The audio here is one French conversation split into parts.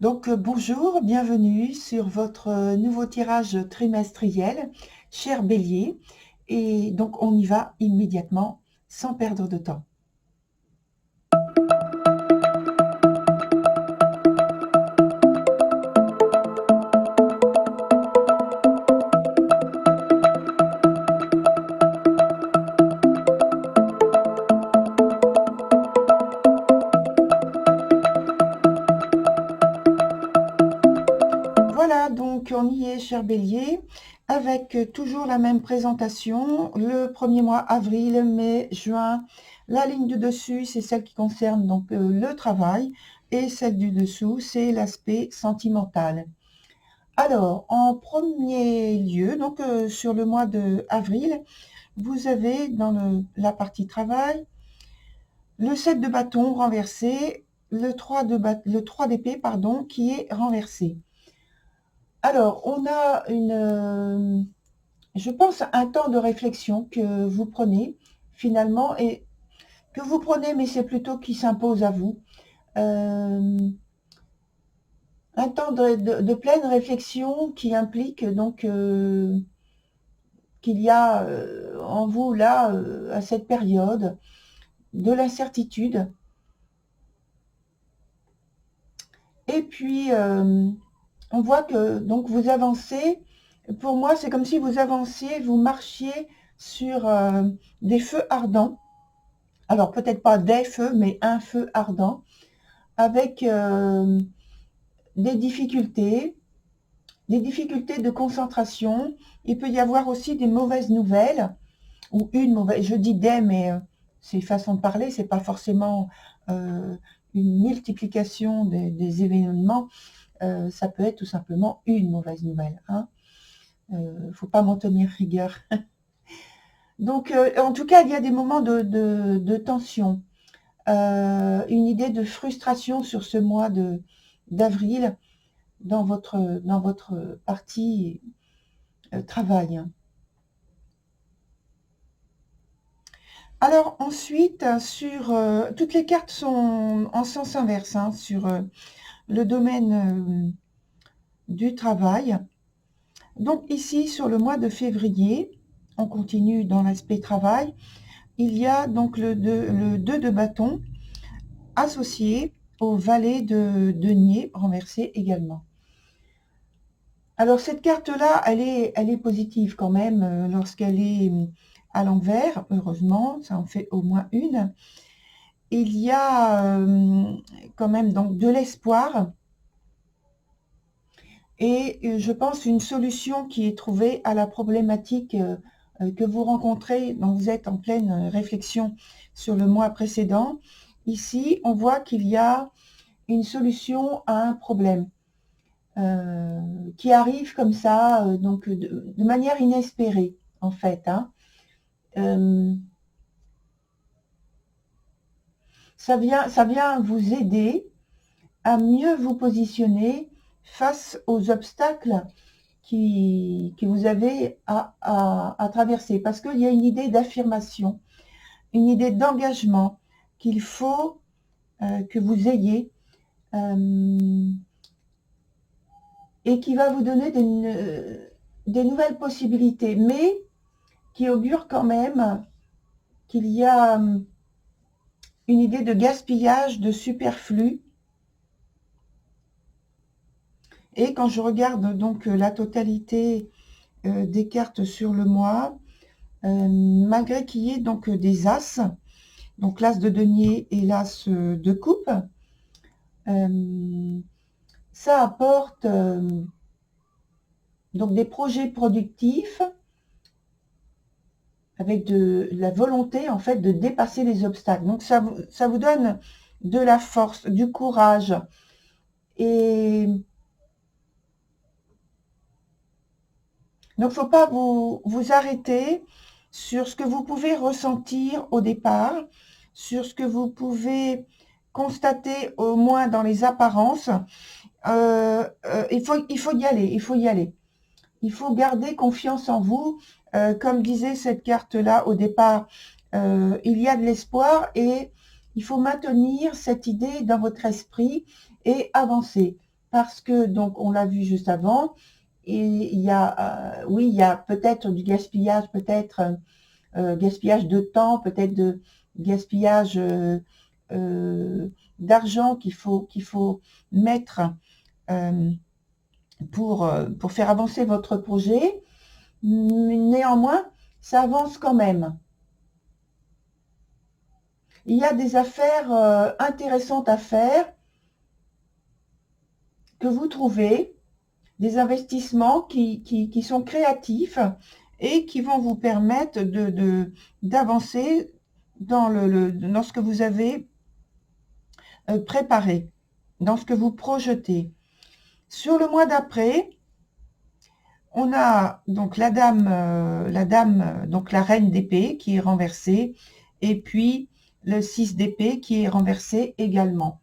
Donc bonjour, bienvenue sur votre nouveau tirage trimestriel, cher Bélier. Et donc on y va immédiatement, sans perdre de temps. Voilà, donc on y est, cher Bélier, avec toujours la même présentation. Le premier mois, avril, mai, juin. La ligne du dessus, c'est celle qui concerne donc le travail, et celle du dessous, c'est l'aspect sentimental. Alors, en premier lieu, donc sur le mois de avril, vous avez dans la partie travail le 7 de bâton renversé, le 3 d'épée, pardon, qui est renversé. Alors, on a je pense, un temps de réflexion que vous prenez finalement, et que vous prenez, mais c'est plutôt qui s'impose à vous. Un temps de pleine réflexion qui implique donc qu'il y a en vous, là, à cette période, de l'incertitude. Et puis, on voit que donc vous avancez. Pour moi, c'est comme si vous avanciez, vous marchiez sur des feux ardents. Alors, peut-être pas des feux, mais un feu ardent, avec des difficultés de concentration. Il peut y avoir aussi des mauvaises nouvelles, ou une mauvaise, je dis des, mais c'est façon de parler, c'est pas forcément une multiplication des événements. Ça peut être tout simplement une mauvaise nouvelle. Hein. Faut pas m'en tenir rigueur. Donc, en tout cas, il y a des moments de tension, une idée de frustration sur ce mois d'avril dans votre partie travail. Alors ensuite, sur toutes les cartes sont en sens inverse, hein, sur le domaine du travail. Donc ici, sur le mois de février, on continue dans l'aspect travail. Il y a donc le 2 de bâton associé au valet de denier renversé également. Alors cette carte-là, elle est positive quand même lorsqu'elle est à l'envers, heureusement, ça en fait au moins une. Il y a quand même donc de l'espoir et je pense une solution qui est trouvée à la problématique que vous rencontrez, dont vous êtes en pleine réflexion sur le mois précédent. Ici, on voit qu'il y a une solution à un problème qui arrive comme ça, donc de manière inespérée, en fait. Hein. Ça vient vous aider à mieux vous positionner face aux obstacles que vous avez à traverser. Parce qu'il y a une idée d'affirmation, une idée d'engagement qu'il faut que vous ayez et qui va vous donner des nouvelles possibilités, mais qui augure quand même qu'il y a une idée de gaspillage, de superflu. Et quand je regarde donc la totalité des cartes sur le mois, malgré qu'il y ait donc des as, donc l'as de denier et l'as de coupe, ça apporte donc des projets productifs avec de la volonté en fait de dépasser les obstacles. Donc ça vous donne de la force, du courage. Et donc, il ne faut pas vous arrêter sur ce que vous pouvez ressentir au départ, sur ce que vous pouvez constater au moins dans les apparences. Il faut y aller, il faut y aller. Il faut garder confiance en vous. Comme disait cette carte-là au départ, il y a de l'espoir et il faut maintenir cette idée dans votre esprit et avancer. parce que, donc, on l'a vu juste avant, et il y a, oui, il y a peut-être du gaspillage, peut-être gaspillage de temps, peut-être de gaspillage d'argent qu'il faut mettre pour faire avancer votre projet. Néanmoins, ça avance quand même. Il y a des affaires intéressantes à faire que vous trouvez, des investissements qui sont créatifs et qui vont vous permettre d'avancer dans ce que vous avez préparé, dans ce que vous projetez. Sur le mois d'après, on a donc la dame, donc la reine d'épée qui est renversée, et puis le 6 d'épée qui est renversé également.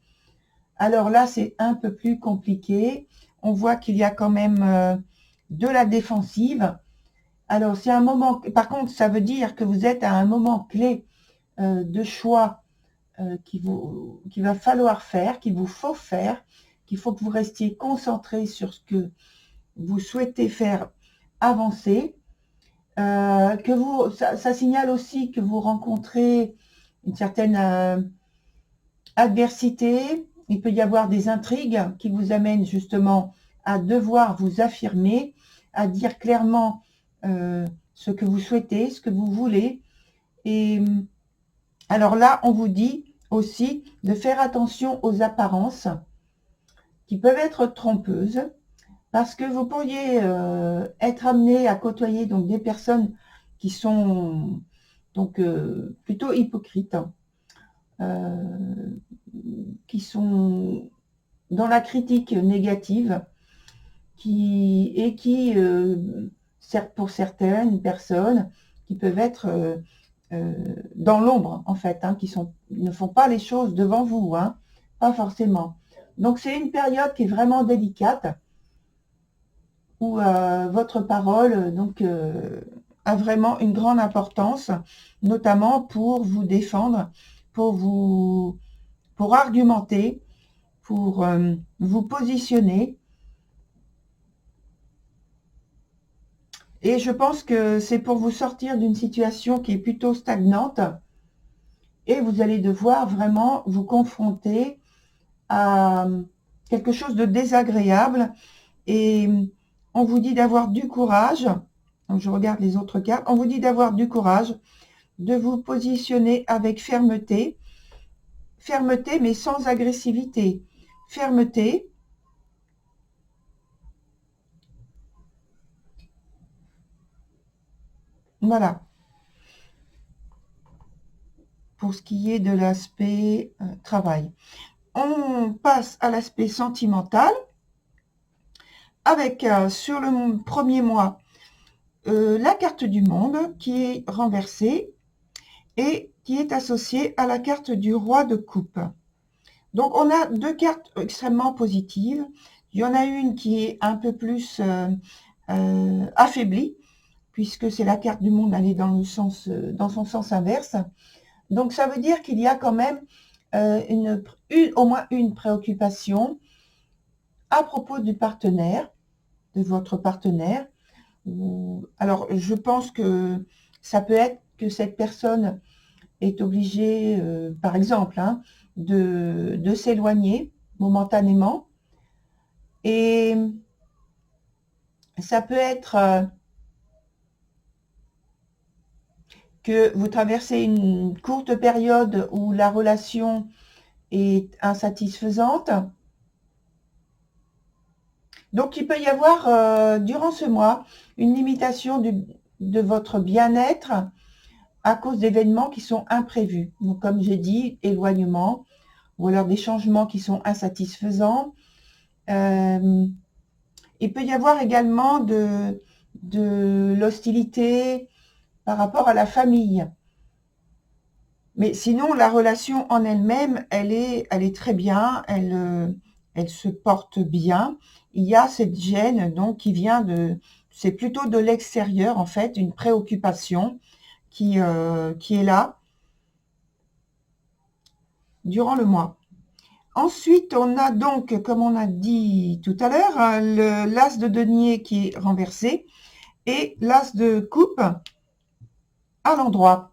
Alors là, c'est un peu plus compliqué. On voit qu'il y a quand même de la défensive. Alors, c'est un moment, par contre, ça veut dire que vous êtes à un moment clé de choix qu'il va falloir faire, qu'il vous faut faire, qu'il faut que vous restiez concentré sur ce que vous souhaitez faire avancer. Ça signale aussi que vous rencontrez une certaine adversité. Il peut y avoir des intrigues qui vous amènent justement à devoir vous affirmer, à dire clairement ce que vous souhaitez, ce que vous voulez. Et alors là, on vous dit aussi de faire attention aux apparences qui peuvent être trompeuses, parce que vous pourriez être amené à côtoyer donc des personnes qui sont donc plutôt hypocrites, qui sont dans la critique négative, qui pour certaines personnes, qui peuvent être dans l'ombre, en fait, hein, ne font pas les choses devant vous, hein, pas forcément. Donc, c'est une période qui est vraiment délicate, où votre parole a vraiment une grande importance, notamment pour vous défendre, pour argumenter, pour vous positionner. Et je pense que c'est pour vous sortir d'une situation qui est plutôt stagnante, et vous allez devoir vraiment vous confronter à quelque chose de désagréable. Et on vous dit d'avoir du courage. Donc je regarde les autres cartes. On vous dit d'avoir du courage, de vous positionner avec fermeté. Fermeté, mais sans agressivité. Fermeté. Voilà. Pour ce qui est de l'aspect travail. On passe à l'aspect sentimental. Avec, sur le premier mois, la carte du monde qui est renversée et qui est associée à la carte du roi de coupe. Donc, on a deux cartes extrêmement positives. Il y en a une qui est un peu plus affaiblie, puisque c'est la carte du monde, elle est dans son sens inverse. Donc, ça veut dire qu'il y a quand même au moins une préoccupation à propos du partenaire, de votre partenaire. Alors, je pense que ça peut être que cette personne est obligée, par exemple, hein, de s'éloigner momentanément. Et ça peut être que vous traversez une courte période où la relation est insatisfaisante. Donc, il peut y avoir, durant ce mois, une limitation de votre bien-être à cause d'événements qui sont imprévus. Donc, comme j'ai dit, éloignement, ou alors des changements qui sont insatisfaisants. Il peut y avoir également de l'hostilité par rapport à la famille. Mais sinon, la relation en elle-même, elle est très bien, elle se porte bien. Il y a cette gêne donc qui vient c'est plutôt de l'extérieur en fait, une préoccupation qui est là durant le mois. Ensuite, on a donc, comme on a dit tout à l'heure, l'as de denier qui est renversé et l'as de coupe à l'endroit.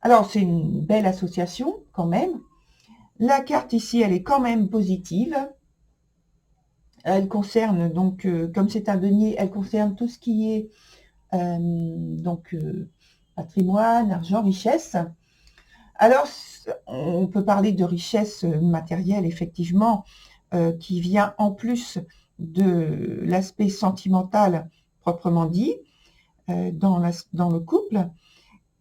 Alors, c'est une belle association quand même. La carte ici, elle est quand même positive. Elle concerne donc, comme c'est un denier, elle concerne tout ce qui est patrimoine, argent, richesse. Alors, on peut parler de richesse matérielle, effectivement, qui vient en plus de l'aspect sentimental proprement dit dans le couple,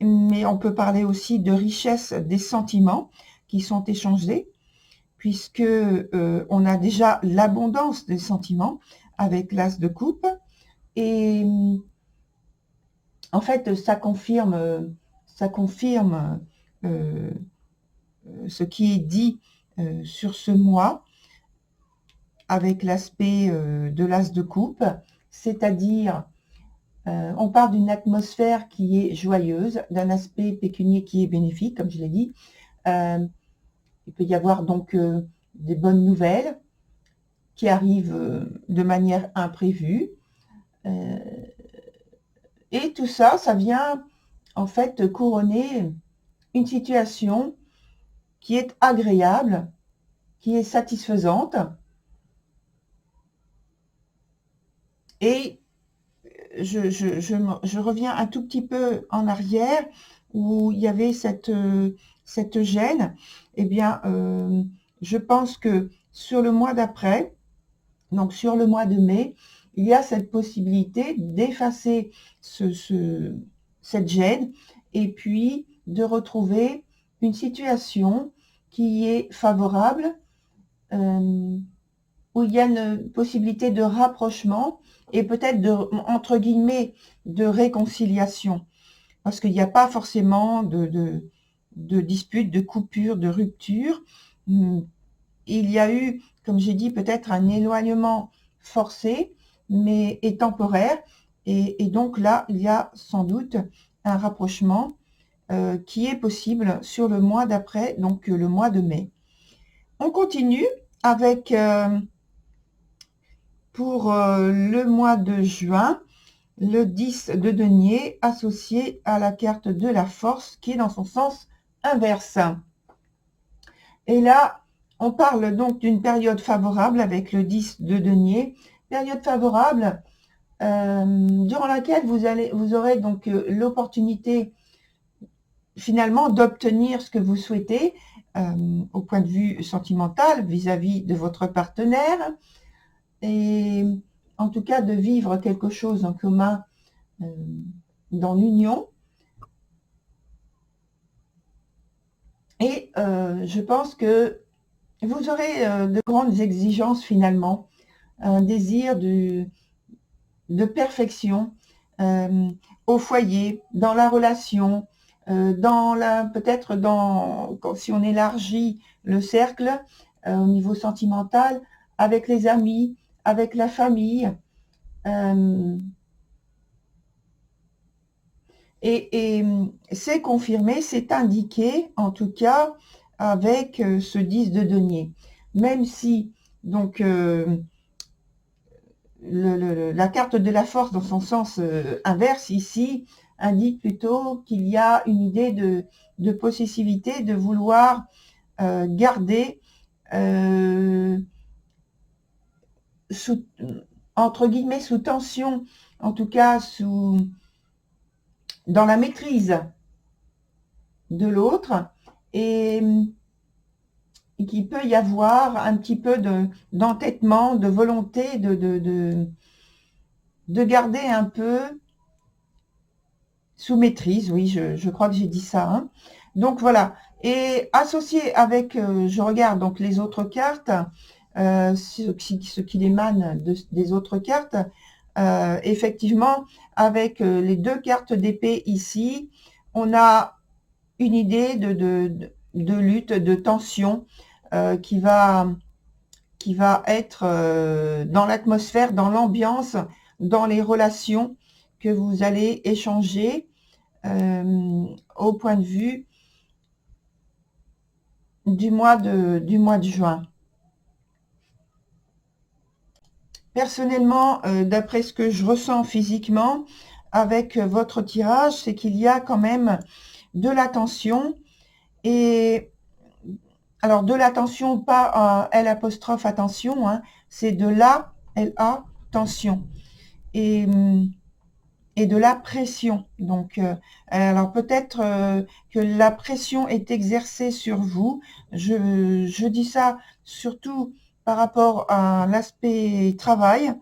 mais on peut parler aussi de richesse des sentiments qui sont échangés, puisque on a déjà l'abondance des sentiments avec l'as de coupe, et en fait, ça confirme ce qui est dit sur ce mois avec l'aspect de l'as de coupe, c'est-à-dire on parle d'une atmosphère qui est joyeuse, d'un aspect pécunier qui est bénéfique, comme je l'ai dit. Il peut y avoir donc des bonnes nouvelles qui arrivent de manière imprévue. Et tout ça, ça vient en fait couronner une situation qui est agréable, qui est satisfaisante. Et je reviens un tout petit peu en arrière où il y avait cette gêne. Eh bien, je pense que sur le mois d'après, donc sur le mois de mai, il y a cette possibilité d'effacer cette gêne et puis de retrouver une situation qui est favorable, où il y a une possibilité de rapprochement et peut-être entre guillemets, de réconciliation. Parce qu'il n'y a pas forcément de dispute, de coupure, de rupture. Il y a eu, comme j'ai dit, peut-être un éloignement forcé, mais est temporaire. Et donc là, il y a sans doute un rapprochement qui est possible sur le mois d'après, donc le mois de mai. On continue avec, pour le mois de juin, le 10 de denier associé à la carte de la force qui est dans son sens inverse. Et là, on parle donc d'une période favorable avec le 10 de denier, période favorable durant laquelle vous aurez donc l'opportunité finalement d'obtenir ce que vous souhaitez au point de vue sentimental vis-à-vis de votre partenaire, et en tout cas de vivre quelque chose en commun dans l'union. Et je pense que vous aurez de grandes exigences finalement, un désir de perfection au foyer, dans la relation, peut-être si on élargit le cercle au niveau sentimental, avec les amis, avec la famille. Et c'est confirmé, c'est indiqué, en tout cas, avec ce 10 de denier. Même si, donc, la carte de la force, dans son sens inverse, ici, indique plutôt qu'il y a une idée de possessivité, de vouloir garder, entre guillemets, sous tension, en tout cas, dans la maîtrise de l'autre, et qu'il peut y avoir un petit peu d'entêtement, de volonté de garder un peu sous maîtrise. Oui, je crois que j'ai dit ça. Hein. Donc voilà. Et associé avec, je regarde donc les autres cartes, ce qui émane des autres cartes, effectivement, avec les deux cartes d'épée ici, on a une idée de lutte, de tension qui va être dans l'atmosphère, dans l'ambiance, dans les relations que vous allez échanger au point de vue du mois de juin. Personnellement, d'après ce que je ressens physiquement avec votre tirage, c'est qu'il y a quand même de la tension. Et alors de la tension, pas L apostrophe attention, hein, c'est de la LA tension. Et, et de la pression. Donc, alors peut-être que la pression est exercée sur vous. Je dis ça surtout par rapport à l'aspect travail,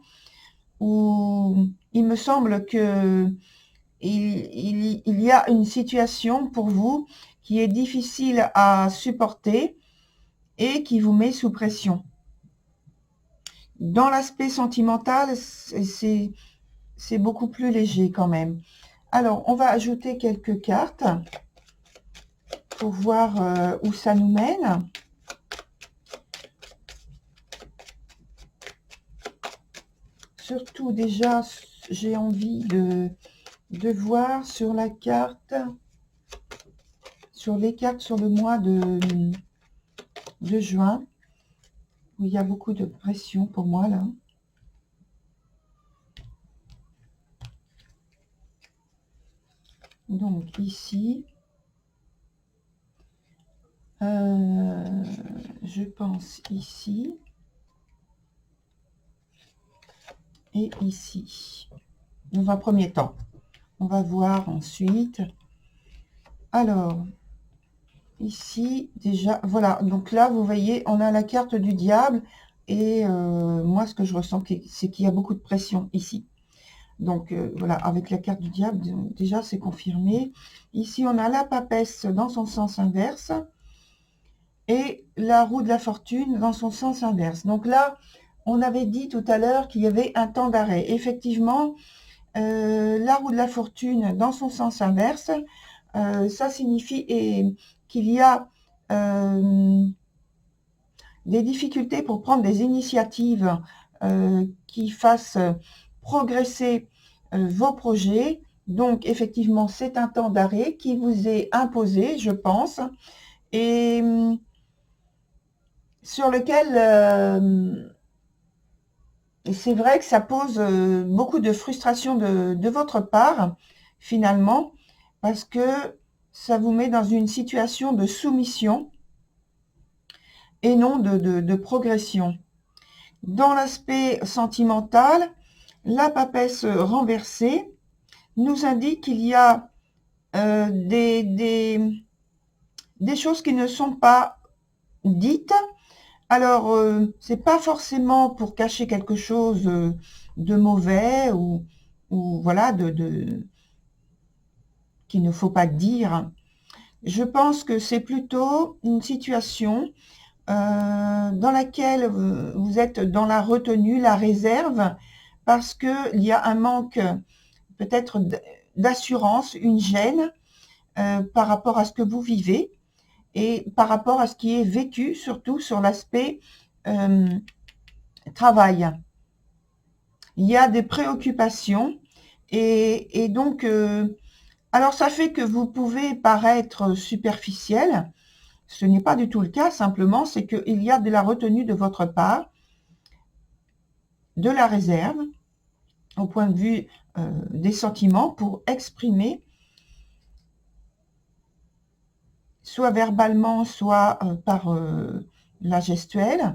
où il me semble que il y a une situation pour vous qui est difficile à supporter et qui vous met sous pression. Dans l'aspect sentimental, c'est beaucoup plus léger quand même. Alors, on va ajouter quelques cartes pour voir où ça nous mène. Surtout, déjà, j'ai envie de voir sur la carte, sur les cartes sur le mois de juin, où il y a beaucoup de pression pour moi, là. Donc, ici, je pense ici et ici. Dans un premier temps. On va voir ensuite. Alors, ici, déjà, voilà. Donc là, vous voyez, on a la carte du diable. Et moi, ce que je ressens, c'est qu'il y a beaucoup de pression ici. Donc, voilà, avec la carte du diable, déjà, c'est confirmé. Ici, on a la papesse dans son sens inverse. Et la roue de la fortune dans son sens inverse. Donc là, on avait dit tout à l'heure qu'il y avait un temps d'arrêt. Effectivement, la roue de la fortune dans son sens inverse, ça signifie qu'il y a des difficultés pour prendre des initiatives qui fassent progresser vos projets. Donc, effectivement, c'est un temps d'arrêt qui vous est imposé, je pense, et sur lequel c'est vrai que ça pose beaucoup de frustration de votre part, finalement, parce que ça vous met dans une situation de soumission et non de progression. Dans l'aspect sentimental, la papesse renversée nous indique qu'il y a des choses qui ne sont pas dites. Alors, c'est pas forcément pour cacher quelque chose de mauvais ou voilà, qu'il ne faut pas dire. Je pense que c'est plutôt une situation dans laquelle vous êtes dans la retenue, la réserve, parce qu'il y a un manque peut-être d'assurance, une gêne par rapport à ce que vous vivez et par rapport à ce qui est vécu, surtout sur l'aspect travail. Il y a des préoccupations et donc, alors ça fait que vous pouvez paraître superficiel. Ce n'est pas du tout le cas, simplement, c'est qu'il y a de la retenue de votre part, de la réserve, au point de vue des sentiments, pour exprimer, soit verbalement, soit par la gestuelle.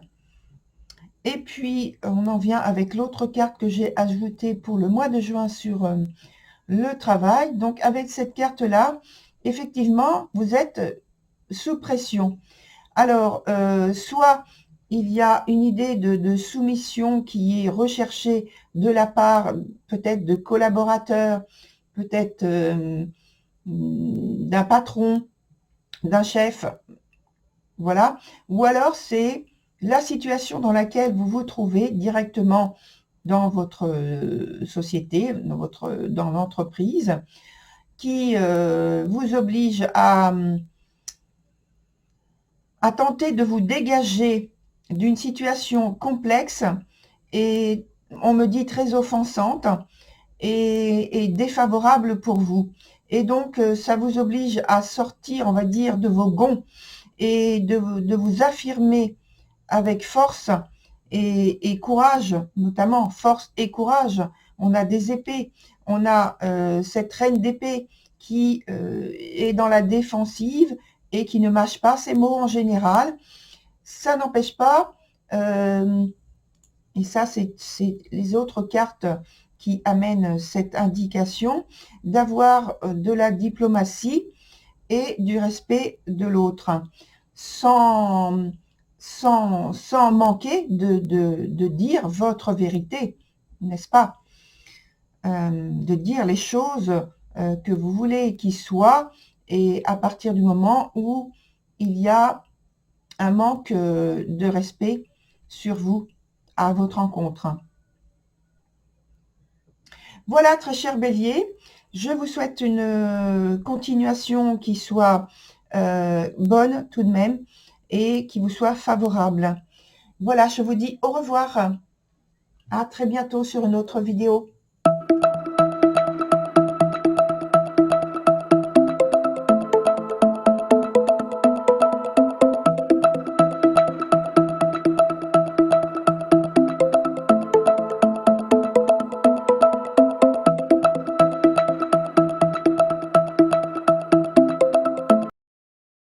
Et puis, on en vient avec l'autre carte que j'ai ajoutée pour le mois de juin sur le travail. Donc, avec cette carte-là, effectivement, vous êtes sous pression. Alors, soit il y a une idée de soumission qui est recherchée de la part peut-être de collaborateurs, peut-être d'un patron, d'un chef, voilà. Ou alors c'est la situation dans laquelle vous vous trouvez directement dans votre société, dans l'entreprise, qui vous oblige à tenter de vous dégager d'une situation complexe et, on me dit, très offensante et défavorable pour vous. Et donc, ça vous oblige à sortir, on va dire, de vos gonds et de vous affirmer avec force et courage, notamment force et courage. On a des épées, on a cette reine d'épée qui est dans la défensive et qui ne mâche pas ses mots en général. Ça n'empêche pas, et ça c'est les autres cartes qui amènent cette indication, d'avoir de la diplomatie et du respect de l'autre, sans manquer de dire votre vérité, n'est-ce pas? De dire les choses que vous voulez qu'ils soient, et à partir du moment où il y a un manque de respect sur vous à votre encontre. Voilà, très cher Bélier, je vous souhaite une continuation qui soit bonne tout de même et qui vous soit favorable. Voilà, je vous dis au revoir. À très bientôt sur une autre vidéo.